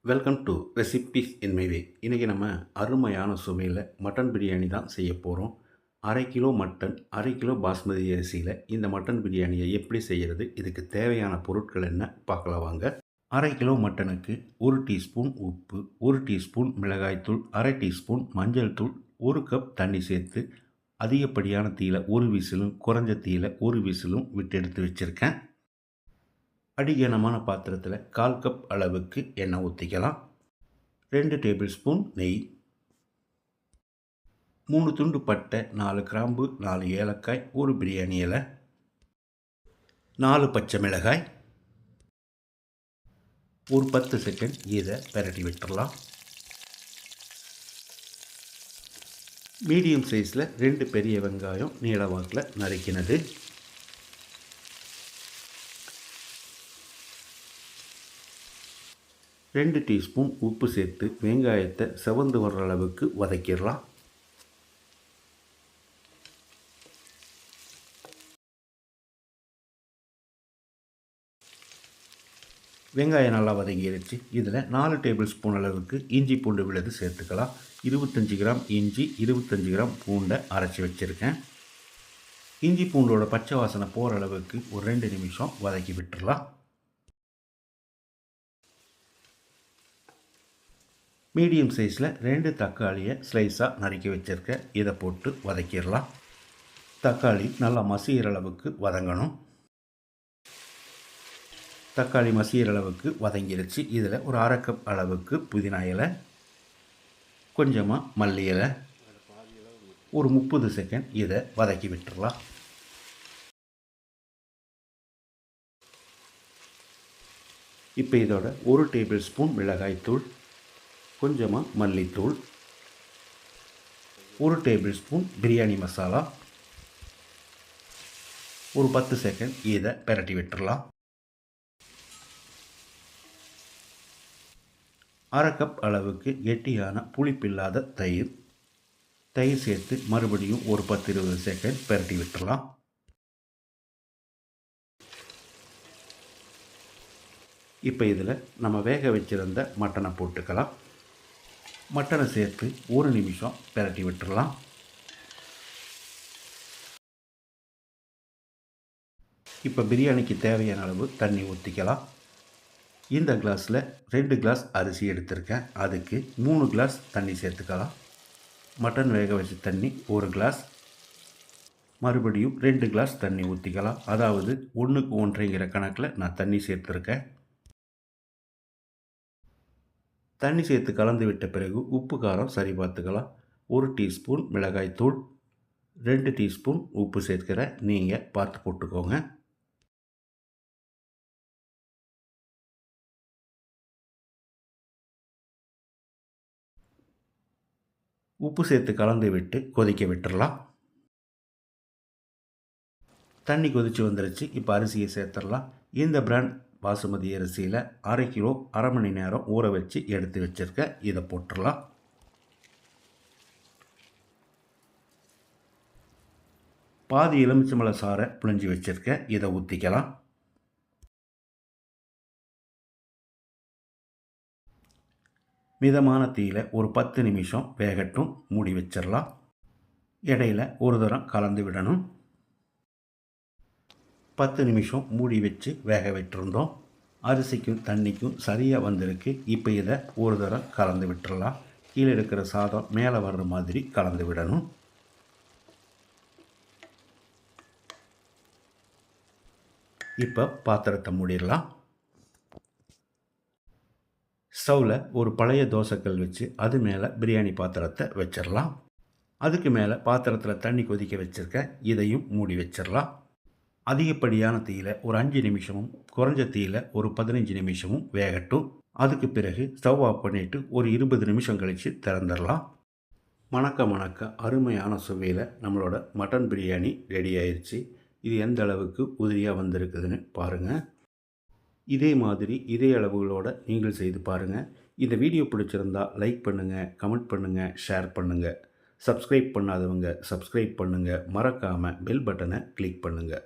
Welcome to recipes in my way. இன்றைக்கி நம்ம அருமையான சுவையில் மட்டன் பிரியாணி தான் செய்ய போகிறோம். 1/2 கிலோ மட்டன், 1/2 கிலோ பாஸ்மதி அரிசியில் இந்த மட்டன் பிரியாணியை எப்படி செய்கிறது, இதுக்கு தேவையான பொருட்கள் என்ன பார்க்கலாம் வாங்க. 1/2 கிலோ மட்டனுக்கு 1 டீஸ்பூன் உப்பு, 1 டீஸ்பூன் மிளகாய்த்தூள், 1/2 டீஸ்பூன் மஞ்சள் தூள், 1 கப் தண்ணி சேர்த்து அதிகப்படியான தீயில 1 விசிலும், குறைஞ்ச தீயில 1 விசிலும் விட்டு எடுத்து வச்சுருக்கேன். அடிகனமான பாத்திரத்தில் 1/4 கப் அளவுக்கு எண்ணெய் ஊற்றிக்கலாம். 2 டேபிள் ஸ்பூன் நெய், 3 துண்டு பட்டை, 4 கிராம்பு, 4 ஏலக்காய், 1 பிரியாணி இலை, 4 பச்சை மிளகாய், ஒரு 10 செகண்ட் இதை பெரட்டி விட்டுடலாம். மீடியம் சைஸில் 2 பெரிய வெங்காயம் நீளவாக்கில் நறுக்கினது, 2 டீஸ்பூன் உப்பு சேர்த்து வெங்காயத்தை செவந்து வர்ற அளவுக்கு வதக்கிடலாம். வெங்காயம் நல்லா வதங்கிடுச்சு. இதில் 4 டேபிள் ஸ்பூன் அளவுக்கு இஞ்சி பூண்டு விழுது சேர்த்துக்கலாம். 25 கிராம் இஞ்சி, 25 கிராம் பூண்டை அரைச்சி வச்சுருக்கேன். இஞ்சி பூண்டோட பச்சை வாசனை போகிற அளவுக்கு ஒரு 2 நிமிஷம் வதக்கி விட்டுடலாம். மீடியம் சைஸில் 2 தக்காளியை ஸ்லைஸாக நறுக்கி வச்சுருக்கேன். இதை போட்டு வதக்கிடலாம். தக்காளி நல்லா மசிகிற அளவுக்கு வதங்கணும். தக்காளி மசிகிற அளவுக்கு வதங்கிடுச்சு. இதில் ஒரு 1/2 கப் அளவுக்கு புதினா இலை, கொஞ்சமாக மல்லி இலை, ஒரு 30 செகண்ட் இதை வதக்கி விட்டுடலாம். இப்போ இதோட 1 டேபிள் ஸ்பூன் மிளகாய்த்தூள், கொஞ்சமாக மல்லித்தூள், 1 டேபிள் ஸ்பூன் பிரியாணி மசாலா, ஒரு 10 செகண்ட் இதை பெரட்டி விட்டுடலாம். 1/2 கப் அளவுக்கு கெட்டியான புளிப்பில்லாத தயிர் சேர்த்து மறுபடியும் ஒரு 10-20 செகண்ட் பெரட்டி விட்டுடலாம். இப்போ இதில் நம்ம வேக வச்சுருந்த மட்டனை போட்டுக்கலாம். மட்டனை சேர்த்து 1 நிமிஷம் பெரட்டி விட்டுடலாம். இப்போ பிரியாணிக்கு தேவையான அளவு தண்ணி ஊற்றிக்கலாம். இந்த கிளாஸில் 2 கிளாஸ் அரிசி எடுத்திருக்கேன். அதுக்கு 3 கிளாஸ் தண்ணி சேர்த்துக்கலாம். மட்டன் வேக வச்ச தண்ணி 1 கிளாஸ், மறுபடியும் 2 கிளாஸ் தண்ணி ஊற்றிக்கலாம். அதாவது 1க்கு 1.5ங்கிற கணக்கில் நான் தண்ணி சேர்த்துருக்கேன். தண்ணி சேர்த்து கலந்து விட்ட பிறகு உப்பு காரம் சரி பார்த்துக்கலாம். 1 டீஸ்பூன் மிளகாய்த்தூள், 2 டீஸ்பூன் உப்பு சேர்க்கிறேன். நீங்கள் பார்த்து போட்டுக்கோங்க. உப்பு சேர்த்து கலந்து விட்டு கொதிக்க விட்டுடலாம். தண்ணி கொதித்து வந்துருச்சு. இப்போ அரிசியை சேர்த்துடலாம். இந்த பிராண்ட் பாசுமதி அரிசியில் 1/2 கிலோ 1/2 மணி நேரம் ஊற வச்சு எடுத்து வச்சுருக்கேன். இதை போட்டுடலாம். பாதி எலுமிச்சம்பழ சாறை புழிஞ்சு வச்சுருக்கேன். இதை ஊற்றிக்கலாம். மிதமான தீயில் ஒரு 10 நிமிஷம் வேகட்டும். மூடி வச்சிடலாம். இடையில் ஒரு தரம் கலந்து விடணும். 10 நிமிஷம் மூடி வச்சு வேக விட்டுருந்தோம். அரிசிக்கும் தண்ணிக்கும் சரியாக வந்திருக்கு. இப்போ இதை ஒரு தரம் கலந்து விட்டுறலாம். கீழே இருக்கிற சாதம் மேலே வர்ற மாதிரி கலந்து விடணும். இப்போ பாத்திரத்தை மூடிடலாம். ஸ்டவ்வில் ஒரு பழைய தோசைக்கல் வச்சு அது மேலே பிரியாணி பாத்திரத்தை வச்சிடலாம். அதுக்கு மேலே பாத்திரத்தில் தண்ணி கொதிக்க வச்சுருக்கேன். இதையும் மூடி வச்சிடலாம். அதிகப்படியான தீயில் ஒரு 5 நிமிஷமும், குறைஞ்ச தீயில் ஒரு 15 நிமிஷமும் வேகட்டும். அதுக்கு பிறகு ஸ்டவ் ஆஃப் பண்ணிவிட்டு ஒரு 20 நிமிஷம் கழித்து திறந்துடலாம். மணக்க அருமையான சுவையில் நம்மளோட மட்டன் பிரியாணி ரெடி ஆயிடுச்சு. இது எந்த அளவுக்கு உதிரியாக வந்திருக்குதுன்னு பாருங்கள். இதே மாதிரி இதே அளவுகளோடு நீங்கள் செய்து பாருங்கள். இந்த வீடியோ பிடிச்சிருந்தால் லைக் பண்ணுங்கள், கமெண்ட் பண்ணுங்கள், ஷேர் பண்ணுங்கள். சப்ஸ்கிரைப் பண்ணாதவங்க சப்ஸ்கிரைப் பண்ணுங்கள். மறக்காமல் பெல் பட்டனை கிளிக் பண்ணுங்கள்.